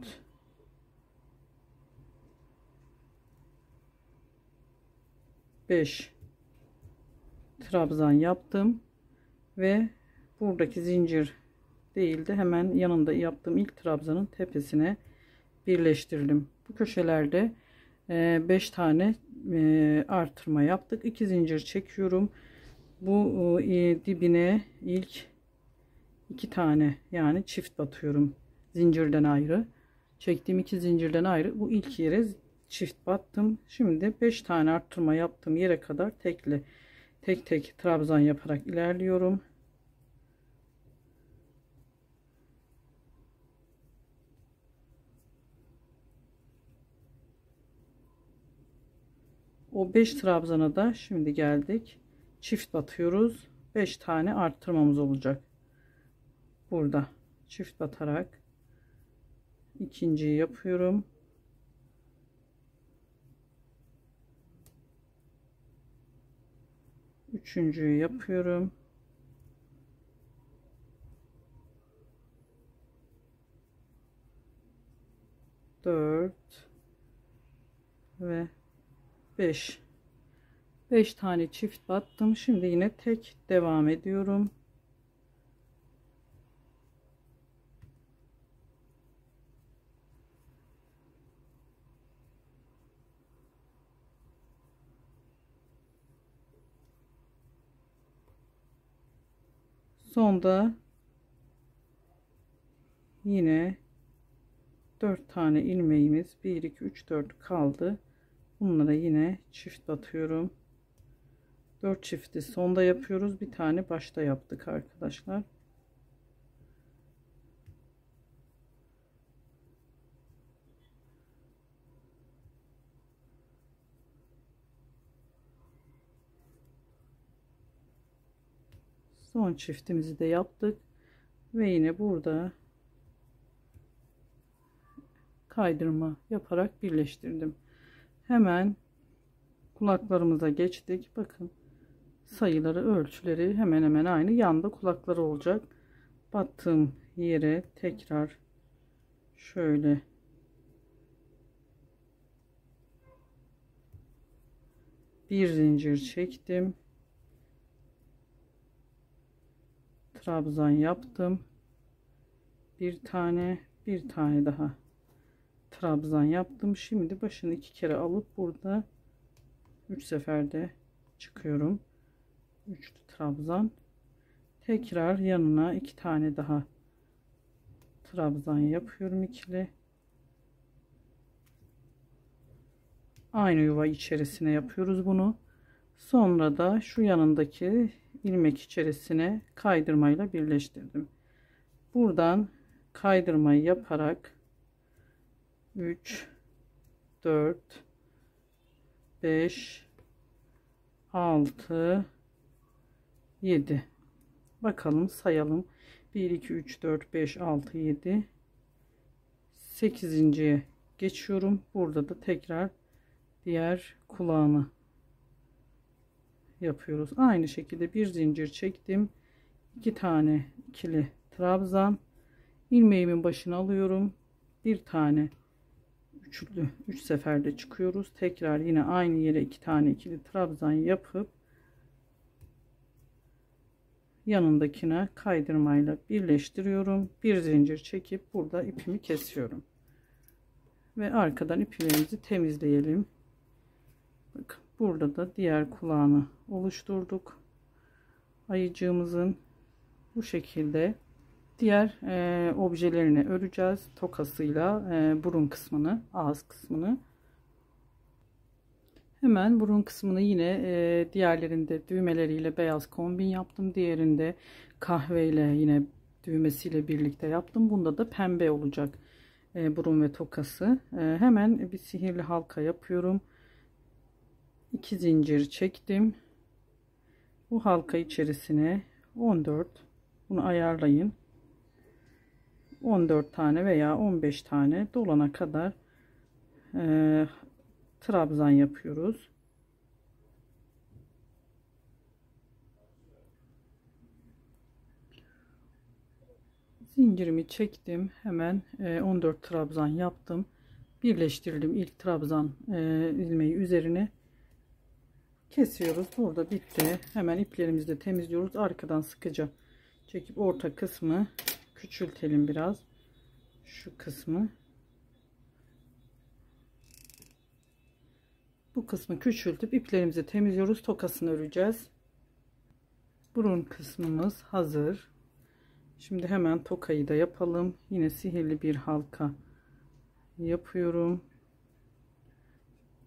5 trabzan yaptım ve buradaki zincir değil de hemen yanında yaptığım ilk trabzanın tepesine birleştirdim. Bu köşelerde 5 tane artırma yaptık. 2 zincir çekiyorum. Bu dibine ilk 2 tane yani çift batıyorum. Zincirden ayrı. Çektiğim 2 zincirden ayrı. Bu ilk yere çift battım. Şimdi 5 tane arttırma yaptığım yere kadar tek tek trabzan yaparak ilerliyorum. O 5 trabzana da şimdi geldik. Çift batıyoruz. 5 tane arttırmamız olacak. Burada çift batarak ikinciyi yapıyorum. Üçüncüyü yapıyorum. Dört ve 5 tane çift battım. Şimdi yine tek devam ediyorum. Sonda yine 4 tane ilmeğimiz 1 2 3 4 kaldı. Bunlara yine çift batıyorum. 4 çifti sonda yapıyoruz. Bir tane başta yaptık arkadaşlar. Son çiftimizi de yaptık ve yine burada kaydırma yaparak birleştirdim. Hemen kulaklarımıza geçtik. Bakın sayıları, ölçüleri hemen hemen aynı. Yanda kulakları olacak. Battığım yere tekrar şöyle bir zincir çektim. Trabzan yaptım. Bir tane daha trabzan yaptım. Şimdi başını 2 kere alıp burada 3 seferde çıkıyorum. 3 trabzan. Tekrar yanına 2 tane daha trabzan yapıyorum ikili. Aynı yuva içerisine yapıyoruz bunu. Sonra da şu yanındaki ilmek içerisine kaydırmayla birleştirdim. Buradan kaydırmayı yaparak 3 4 5 6 7, bakalım sayalım. 1 2 3 4 5 6 7, 8.'ye geçiyorum. Burada da tekrar diğer kulağını yapıyoruz. Aynı şekilde bir zincir çektim. 2 tane ikili trabzan, ilmeğimin başına alıyorum. Bir tane üçlü 3 seferde çıkıyoruz. Tekrar yine aynı yere 2 tane ikili trabzan yapıp yanındakine kaydırmayla birleştiriyorum. Bir zincir çekip burada ipimi kesiyorum. Ve arkadan ipimizi temizleyelim. Bakın burada da diğer kulağını oluşturduk. Ayıcığımızın bu şekilde diğer objelerini öreceğiz. Tokasıyla burun kısmını, ağız kısmını. Hemen burun kısmını yine diğerlerinde düğmeleriyle beyaz kombin yaptım. Diğerinde kahveyle yine düğmesiyle birlikte yaptım. Bunda da pembe olacak burun ve tokası. Hemen bir sihirli halka yapıyorum. 2 zincir çektim. Bu halka içerisine 14, bunu ayarlayın. 14 tane veya 15 tane dolana kadar trabzan yapıyoruz. Zincirimi çektim. Hemen 14 trabzan yaptım. Birleştirdim ilk trabzan ilmeği üzerine. Kesiyoruz. Burada bitti. Hemen iplerimizi de temizliyoruz. Arkadan sıkıca çekip orta kısmı küçültelim biraz. Şu kısmı. Bu kısmı küçültüp iplerimizi temizliyoruz. Tokasını öreceğiz. Burun kısmımız hazır. Şimdi hemen tokayı da yapalım. Yine sihirli bir halka yapıyorum.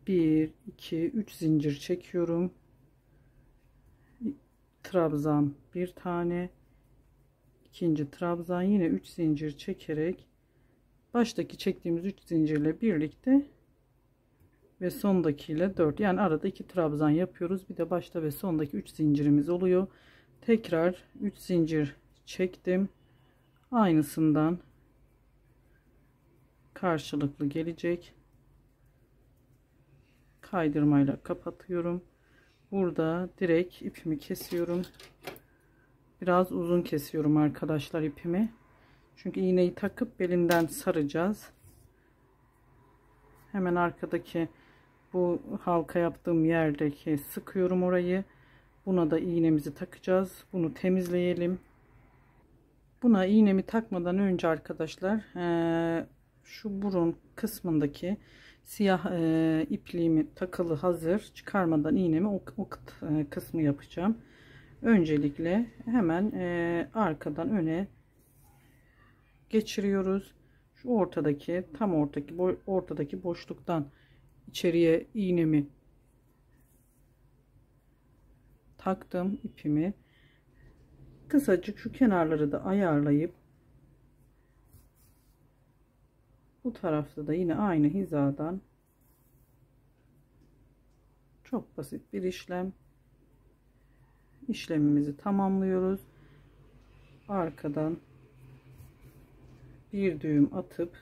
1, 2, 3 zincir çekiyorum. Trabzan bir tane. İkinci trabzan, yine 3 zincir çekerek baştaki çektiğimiz 3 zincirle birlikte ve sondakiyle 4, yani arada 2 trabzan yapıyoruz. Bir de başta ve sondaki 3 zincirimiz oluyor. Tekrar 3 zincir çektim. Aynısından karşılıklı gelecek. Kaydırmayla kapatıyorum. Burada direkt ipimi kesiyorum. Biraz uzun kesiyorum arkadaşlar ipimi. Çünkü iğneyi takıp belinden saracağız. Hemen arkadaki bu halka yaptığım yerdeki sıkıyorum orayı. Buna da iğnemizi takacağız. Bunu temizleyelim. Buna iğnemi takmadan önce arkadaşlar şu burun kısmındaki siyah ipliğimi takılı hazır, çıkarmadan iğnemi o kısmı yapacağım. Öncelikle hemen arkadan öne geçiriyoruz. Şu ortadaki ortadaki boşluktan içeriye iğnemi taktım, ipimi. Kısacık şu kenarları da ayarlayıp bu tarafta da yine aynı hizadan, çok basit bir işlemimizi tamamlıyoruz. Arkadan bir düğüm atıp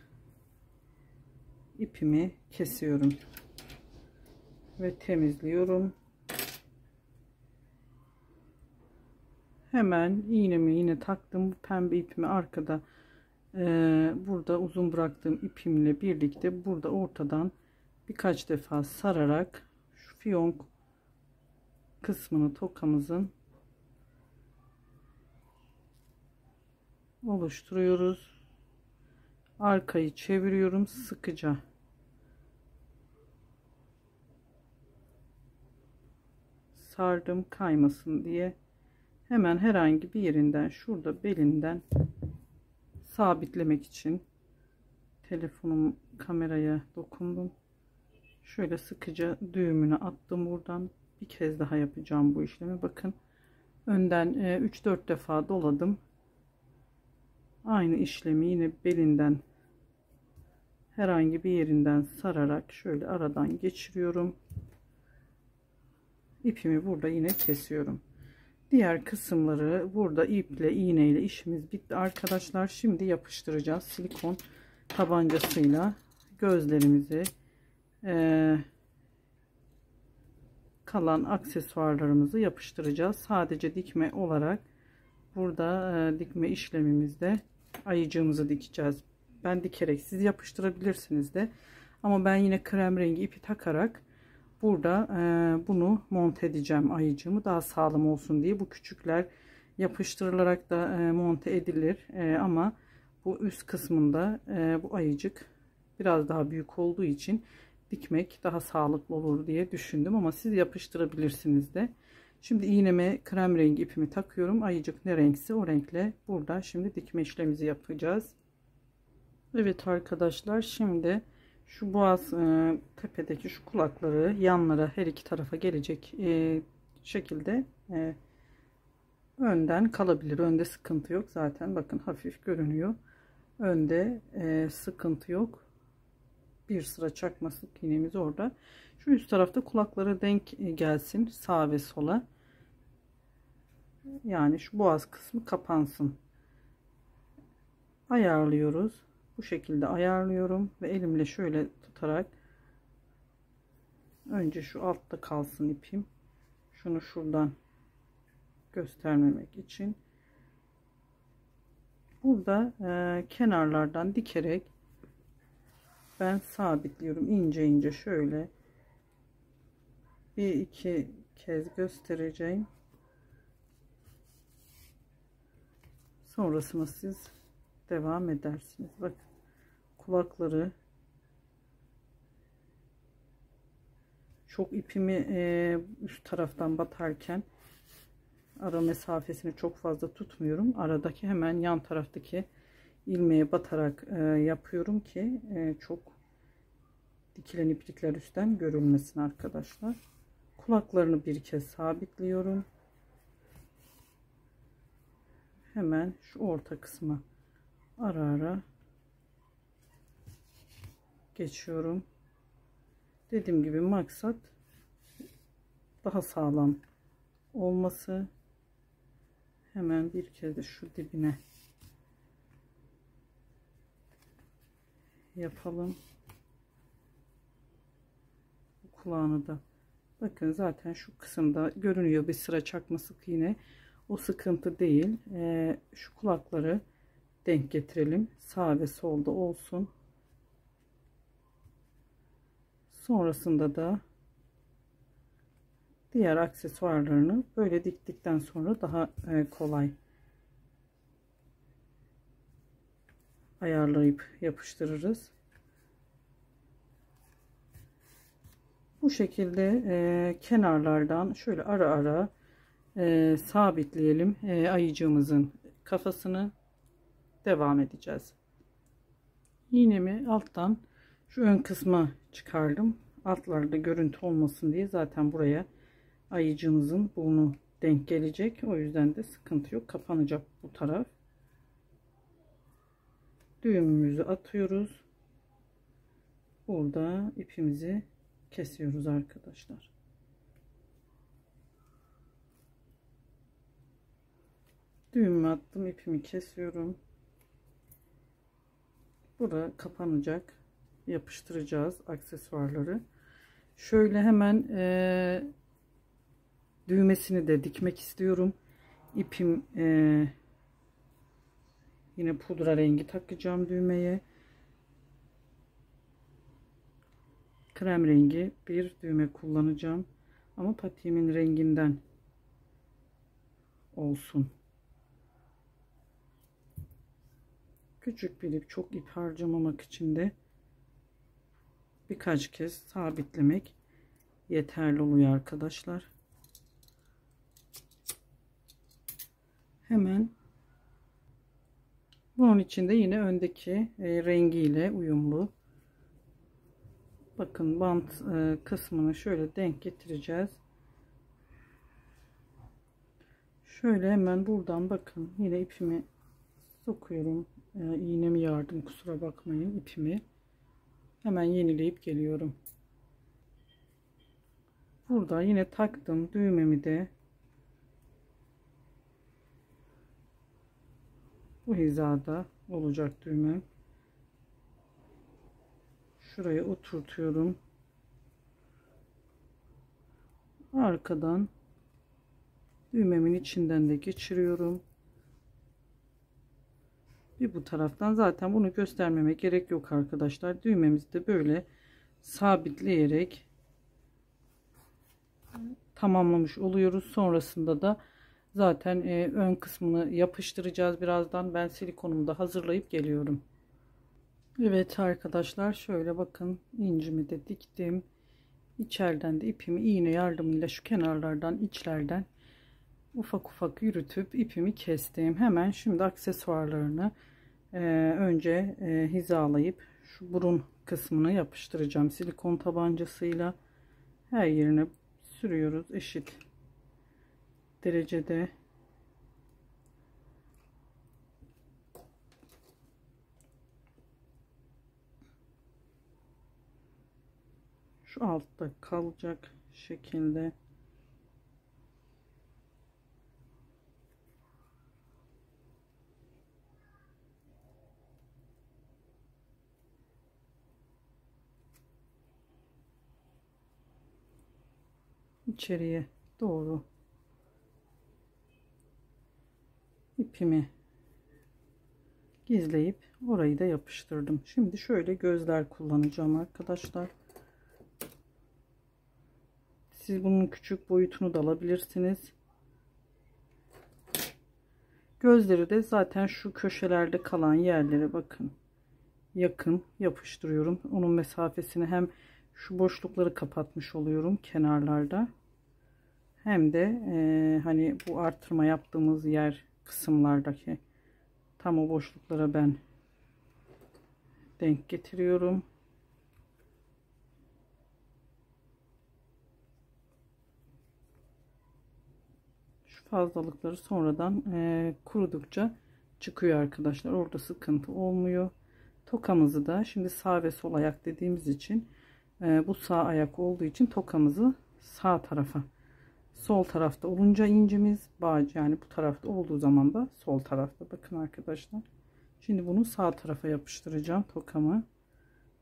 ipimi kesiyorum ve temizliyorum. Hemen iğnemi yine taktım. Bu pembe ipimi arkada burada uzun bıraktığım ipimle birlikte burada ortadan birkaç defa sararak şu fiyonk kısmını tokamızın oluşturuyoruz. Arkayı çeviriyorum sıkıca. Sardım kaymasın diye. Hemen herhangi bir yerinden, şurada belinden sabitlemek için telefonum kameraya dokundum. Şöyle sıkıca düğümünü attım buradan. Bir kez daha yapacağım bu işlemi. Bakın önden 3-4 defa doladım. Aynı işlemi yine belinden herhangi bir yerinden sararak şöyle aradan geçiriyorum. İpimi burada yine kesiyorum. Diğer kısımları burada iple, iğneyle işimiz bitti arkadaşlar. Şimdi yapıştıracağız silikon tabancasıyla gözlerimizi, kalan aksesuarlarımızı yapıştıracağız. Sadece dikme olarak burada dikme işlemimizde ayıcığımızı dikeceğiz. Ben dikerek, siz yapıştırabilirsiniz de, ama ben yine krem rengi ipi takarak burada bunu monte edeceğim ayıcığımı, daha sağlam olsun diye. Bu küçükler yapıştırılarak da monte edilir. Ama bu üst kısmında bu ayıcık biraz daha büyük olduğu için dikmek daha sağlıklı olur diye düşündüm, ama siz yapıştırabilirsiniz de. Şimdi iğneme krem rengi ipimi takıyorum. Ayıcık ne renkse o renkle burada şimdi dikme işlemimizi yapacağız. Evet arkadaşlar, şimdi şu boğaz tepedeki şu kulakları yanlara, her iki tarafa gelecek şekilde önden kalabilir. Önde sıkıntı yok zaten, bakın hafif görünüyor. Önde sıkıntı yok. Bir sıra çakma sık iğnemiz orada. Şu üst tarafta kulaklara denk gelsin, sağa ve sola. Yani şu boğaz kısmı kapansın. Ayarlıyoruz. Bu şekilde ayarlıyorum ve elimle şöyle tutarak önce şu altta kalsın ipim. Şunu şuradan göstermemek için burada kenarlardan dikerek ben sabitliyorum. İnce ince şöyle bir iki kez göstereceğim. Sonrasında siz devam edersiniz. Bak, kulakları çok ipimi üst taraftan batarken ara mesafesini çok fazla tutmuyorum. Aradaki hemen yan taraftaki ilmeğe batarak yapıyorum ki çok dikilen iplikler üstten görülmesin arkadaşlar. Kulaklarını bir kez sabitliyorum. Hemen şu orta kısma ara ara geçiyorum. Dediğim gibi maksat daha sağlam olması. Hemen bir kez de şu dibine yapalım. Kulağını da bakın, zaten şu kısımda görünüyor bir sıra çakma sık iğne. O sıkıntı değil. Şu kulakları denk getirelim. Sağ ve solda olsun. Sonrasında da diğer aksesuarlarını böyle diktikten sonra daha kolay ayarlayıp yapıştırırız. Bu şekilde kenarlardan şöyle ara ara sabitleyelim ayıcığımızın kafasını. Devam edeceğiz. İğnemi alttan şu ön kısma çıkardım. Altlarda görüntü olmasın diye, zaten buraya ayıcığımızın burnu denk gelecek. O yüzden de sıkıntı yok. Kapanacak bu taraf. Düğümümüzü atıyoruz. Burada ipimizi kesiyoruz arkadaşlar. Düğümü attım, ipimi kesiyorum. Burada kapanacak. Yapıştıracağız aksesuarları. Şöyle hemen düğmesini de dikmek istiyorum. İpim yine pudra rengi takacağım düğmeye. Krem rengi bir düğme kullanacağım. Ama patiğimin renginden olsun. Küçük bir ip, çok ip harcamamak için de birkaç kez sabitlemek yeterli oluyor arkadaşlar. Hemen bunun için de yine öndeki rengiyle uyumlu. Bakın, bant kısmını şöyle denk getireceğiz. Şöyle hemen buradan bakın, yine ipimi sokuyorum. İğnemi yardım, kusura bakmayın, ipimi hemen yenileyip geliyorum. Burada yine taktım düğmemi de bu hizada olacak düğmem. Şuraya oturtuyorum. Arkadan düğmemin içinden de geçiriyorum. Bir bu taraftan, zaten bunu göstermeme gerek yok arkadaşlar. Düğmemizi de böyle sabitleyerek tamamlamış oluyoruz. Sonrasında da Zaten ön kısmını yapıştıracağız birazdan. Ben silikonumu da hazırlayıp geliyorum. Evet arkadaşlar, şöyle bakın, incimi de diktim. İçeriden de ipimi iğne yardımıyla şu kenarlardan, içlerden ufak ufak yürütüp ipimi kestim. Hemen şimdi aksesuarlarını önce hizalayıp şu burun kısmını yapıştıracağım. Silikon tabancasıyla her yerine sürüyoruz eşit derecede. Şu altta kalacak şekilde. İçeriye doğru ipimi gizleyip orayı da yapıştırdım. Şimdi şöyle gözler kullanacağım arkadaşlar. Siz bunun küçük boyutunu da alabilirsiniz. Gözleri de zaten şu köşelerde kalan yerlere bakın, yakın yapıştırıyorum. Onun mesafesini hem şu boşlukları kapatmış oluyorum kenarlarda, hem de hani bu artırma yaptığımız yer kısımlardaki tam o boşluklara ben denk getiriyorum. Şu fazlalıkları sonradan kurudukça çıkıyor arkadaşlar. Orada sıkıntı olmuyor. Tokamızı da şimdi sağ ve sol ayak dediğimiz için bu sağ ayak olduğu için tokamızı sağ tarafa, sol tarafta olunca incimiz bağcı, yani bu tarafta olduğu zaman da sol tarafta. Bakın arkadaşlar, şimdi bunu sağ tarafa yapıştıracağım tokamı.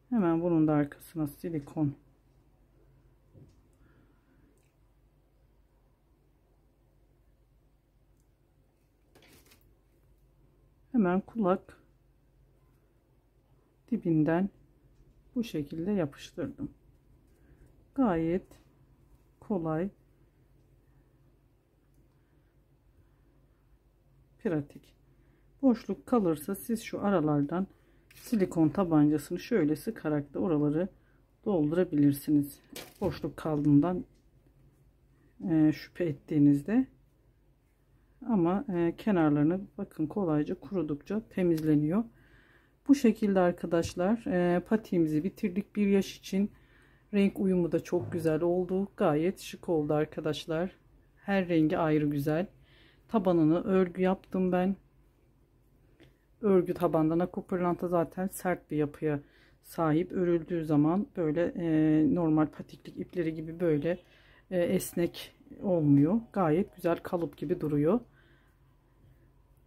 Hemen bunun da arkasına silikon hemen kulak dibinden bu şekilde yapıştırdım. Gayet kolay, pratik. Boşluk kalırsa siz şu aralardan silikon tabancasını şöyle sıkarak da oraları doldurabilirsiniz. Boşluk kaldığından şüphe ettiğinizde. Ama kenarlarını bakın kolayca kurudukça temizleniyor. Bu şekilde arkadaşlar patiğimizi bitirdik. Bir yaş için renk uyumu da çok güzel oldu. Gayet şık oldu arkadaşlar. Her rengi ayrı güzel. Tabanını örgü yaptım ben. Örgü tabandan akupırlanta zaten sert bir yapıya sahip. Örüldüğü zaman böyle normal patiklik ipleri gibi böyle esnek olmuyor. Gayet güzel kalıp gibi duruyor.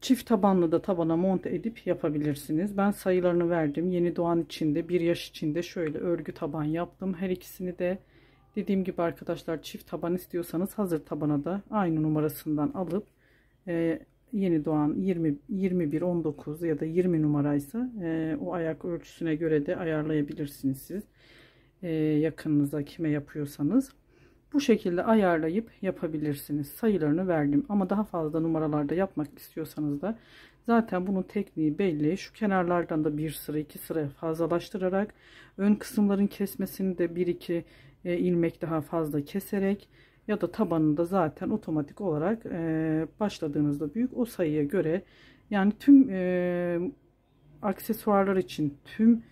Çift tabanlı da tabana monte edip yapabilirsiniz. Ben sayılarını verdim. Yeni doğan içinde, bir yaş içinde şöyle örgü taban yaptım. Her ikisini de dediğim gibi arkadaşlar, çift taban istiyorsanız hazır tabana da aynı numarasından alıp yeni doğan 20, 21, 19 ya da 20 numaraysa o ayak ölçüsüne göre de ayarlayabilirsiniz siz. Yakınınıza kime yapıyorsanız. Bu şekilde ayarlayıp yapabilirsiniz. Sayılarını verdim ama daha fazla numaralarda yapmak istiyorsanız da zaten bunun tekniği belli. Şu kenarlardan da bir sıra, iki sıra fazlalaştırarak, ön kısımların kesmesini de 1-2 ilmek daha fazla keserek ya da tabanını da zaten otomatik olarak başladığınızda büyük, o sayıya göre, yani tüm aksesuarlar için, tüm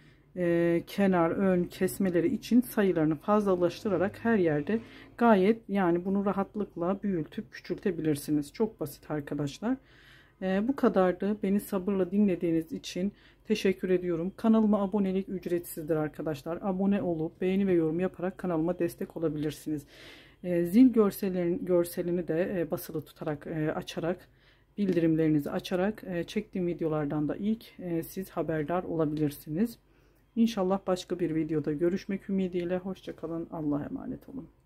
kenar ön kesmeleri için sayılarını fazlalaştırarak her yerde gayet, yani bunu rahatlıkla büyütüp küçültebilirsiniz. Çok basit arkadaşlar. Bu kadardı. Beni sabırla dinlediğiniz için teşekkür ediyorum. Kanalıma abonelik ücretsizdir arkadaşlar. Abone olup beğeni ve yorum yaparak kanalıma destek olabilirsiniz. Zil görselini de basılı tutarak açarak, bildirimlerinizi açarak çektiğim videolardan da ilk siz haberdar olabilirsiniz. İnşallah başka bir videoda görüşmek ümidiyle. Hoşça kalın. Allah'a emanet olun.